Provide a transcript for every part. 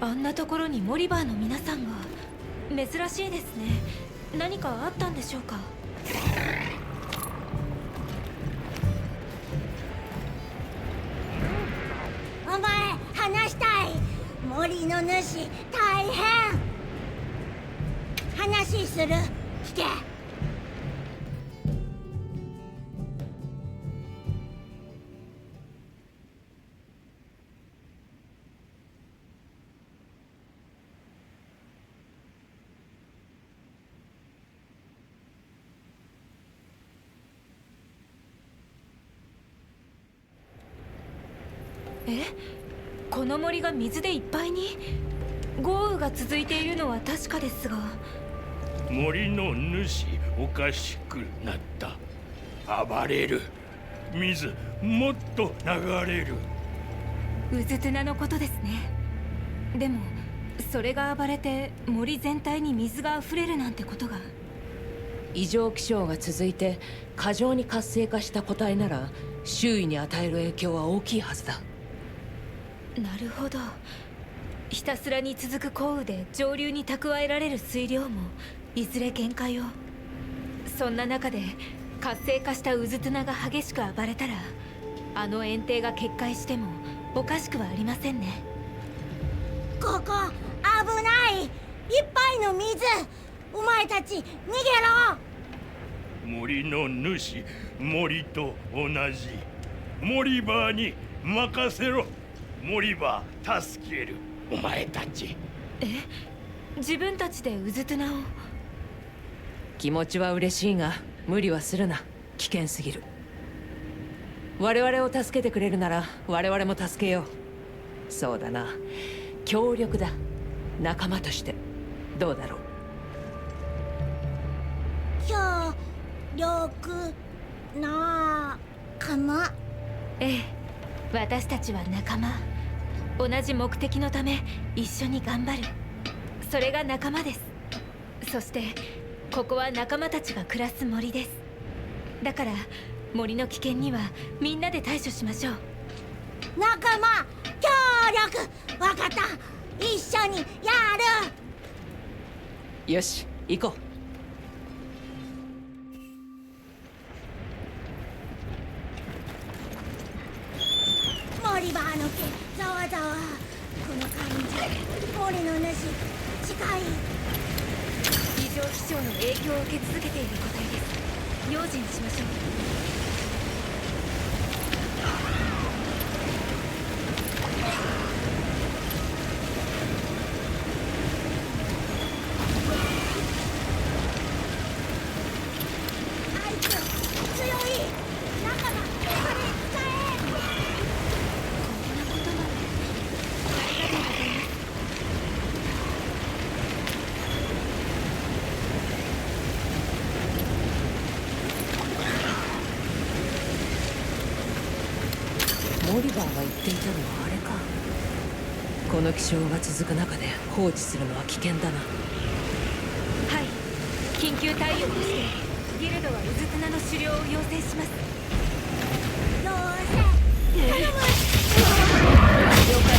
あんなところにモリバーの皆さんが。珍しいですね。何かあったんでしょうか。お前話したい。森の主大変。話する。聞け。この森が水でいっぱいに。豪雨が続いているのは確かですが。森の主おかしくなった。暴れる。水もっと流れる。うずつなのことですね。でもそれが暴れて森全体に水があふれるなんてことが。異常気象が続いて過剰に活性化した個体なら周囲に与える影響は大きいはずだ。なるほど。ひたすらに続く降雨で上流に蓄えられる水量もいずれ限界を。そんな中で活性化した渦綱が激しく暴れたら、あの堰堤が決壊してもおかしくはありませんね。ここ危ない。いっぱいの水。お前たち逃げろ。森の主森と同じ。モリバーに任せろ。モリバー助ける。お前たち。自分たちで渦綱を。気持ちは嬉しいが無理はするな。危険すぎる。我々を助けてくれるなら我々も助けよう。そうだな、協力だ。仲間としてどうだろう。協力仲間。ええ、私たちは仲間。同じ目的のため一緒に頑張る。それが仲間です。そしてここは仲間たちが暮らす森です。だから森の危険にはみんなで対処しましょう。仲間協力。わかった。一緒にやる。よし行こう。モリバーの毛ざわざわ。この感じ。森の主近い。異常気象の影響を受け続けている個体です。用心しましょう。あいつ強い。仲間これ使え。こんなことまで。ありがとうございます。モリバーが言っていたのはあれか。この気象が続く中で放置するのは危険だな。はい、緊急対応としてギルドは渦綱の狩猟を要請します。どうせ頼む。了解。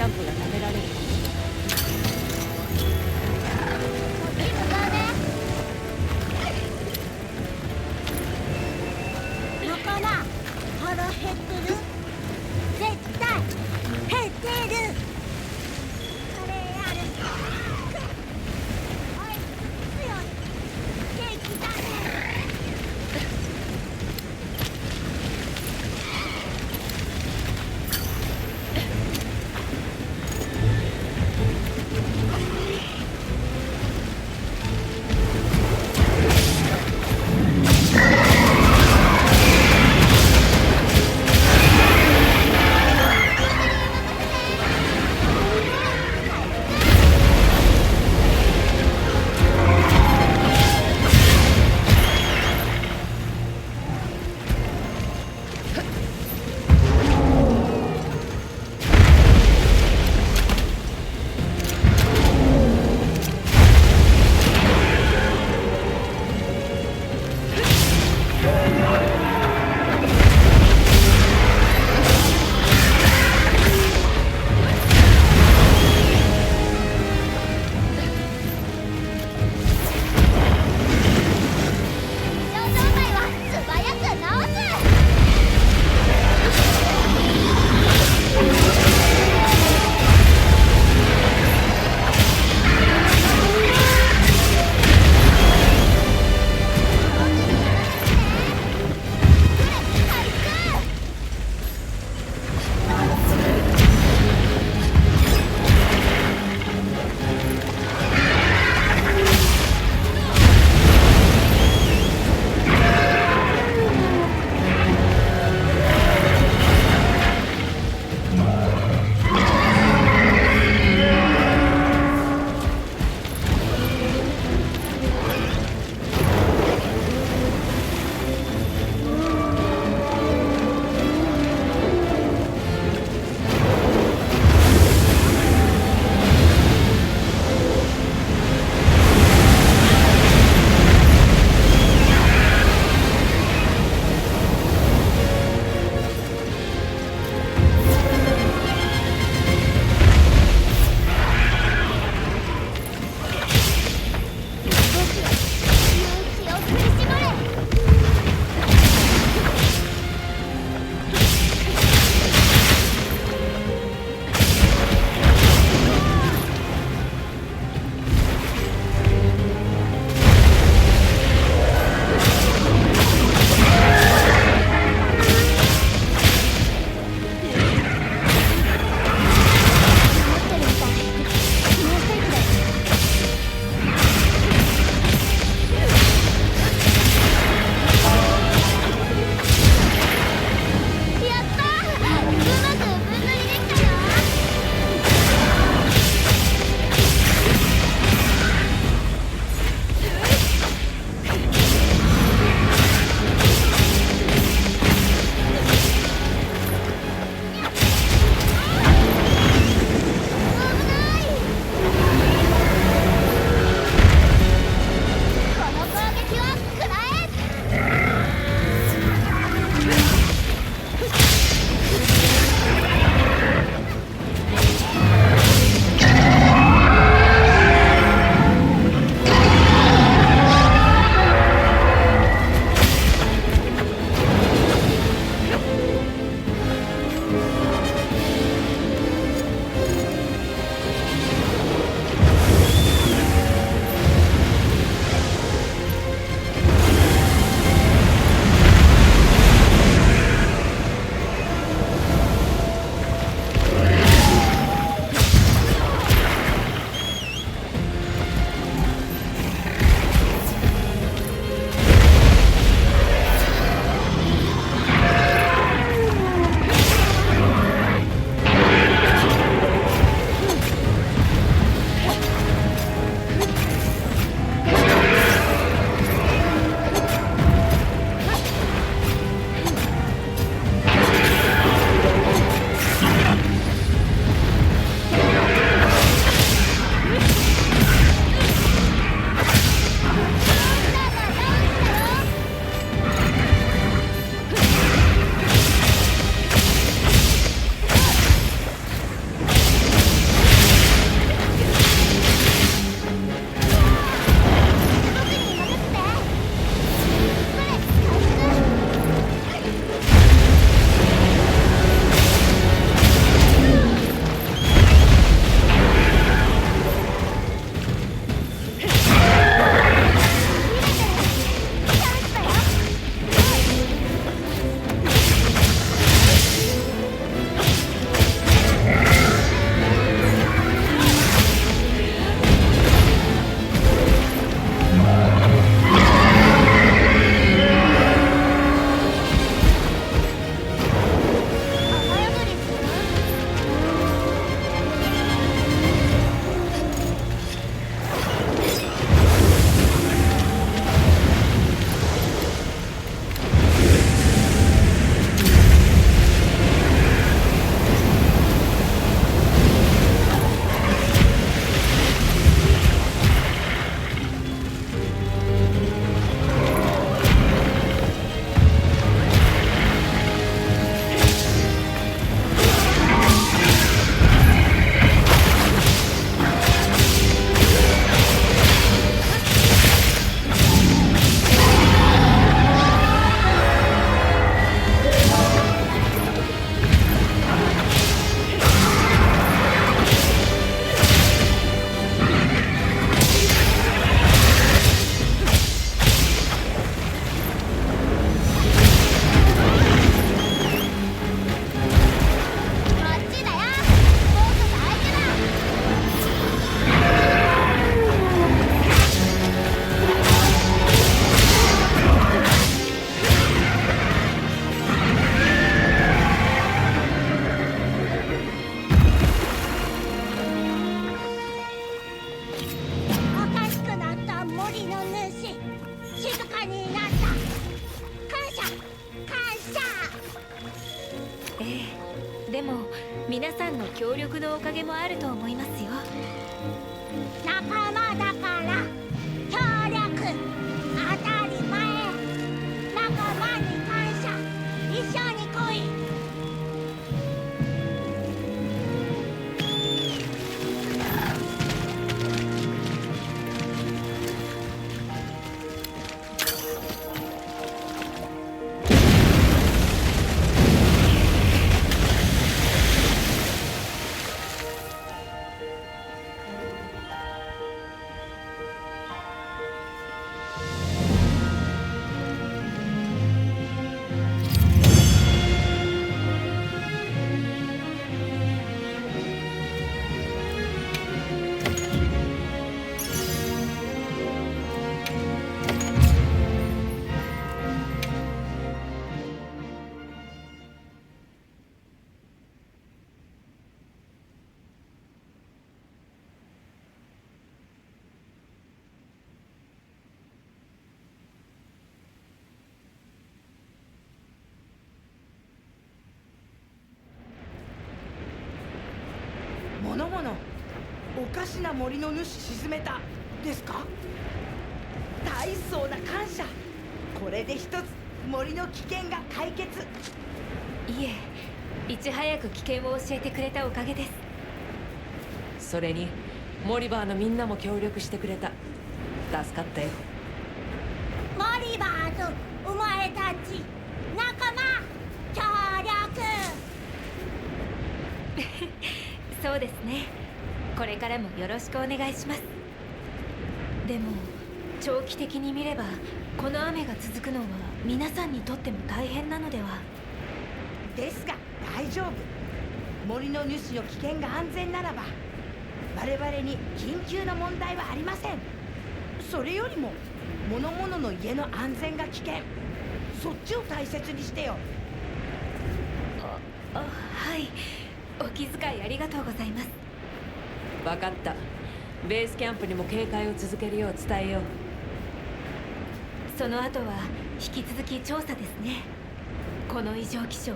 キャンプが建てられるかもしれない。こっち向かうね。仲間、腹減ってる？絶対減ってる。カレーある。おい、強い。ケーキだね。でも皆さんの協力のおかげもあると思いますよ。仲間だから協力当たり前。仲間に感謝。一緒に来い。モノモノ、おかしな森の主沈めたですか？大層な感謝。これで一つ森の危険が解決。いえ、いち早く危険を教えてくれたおかげです。それにモリバーのみんなも協力してくれた。助かったよ。モリバーとお前たち仲間協力。そうですね。これからもよろしくお願いします。でも長期的に見ればこの雨が続くのは皆さんにとっても大変なのでは。ですが大丈夫。森の主の危険が安全ならば我々に緊急の問題はありません。それよりも物々の家の安全が危険。そっちを大切にしてよ。はい、お気遣いありがとうございます。分かった。ベースキャンプにも警戒を続けるよう伝えよう。その後は引き続き調査ですね。この異常気象、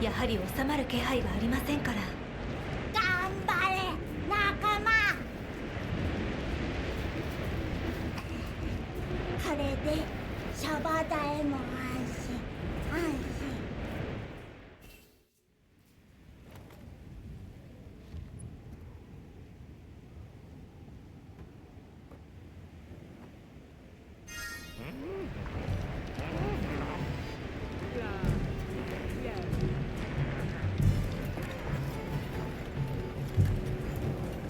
やはり収まる気配がありませんから。頑張れ仲間。これでシャバダへも安心安心。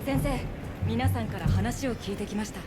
先生、皆さんから話を聞いてきました。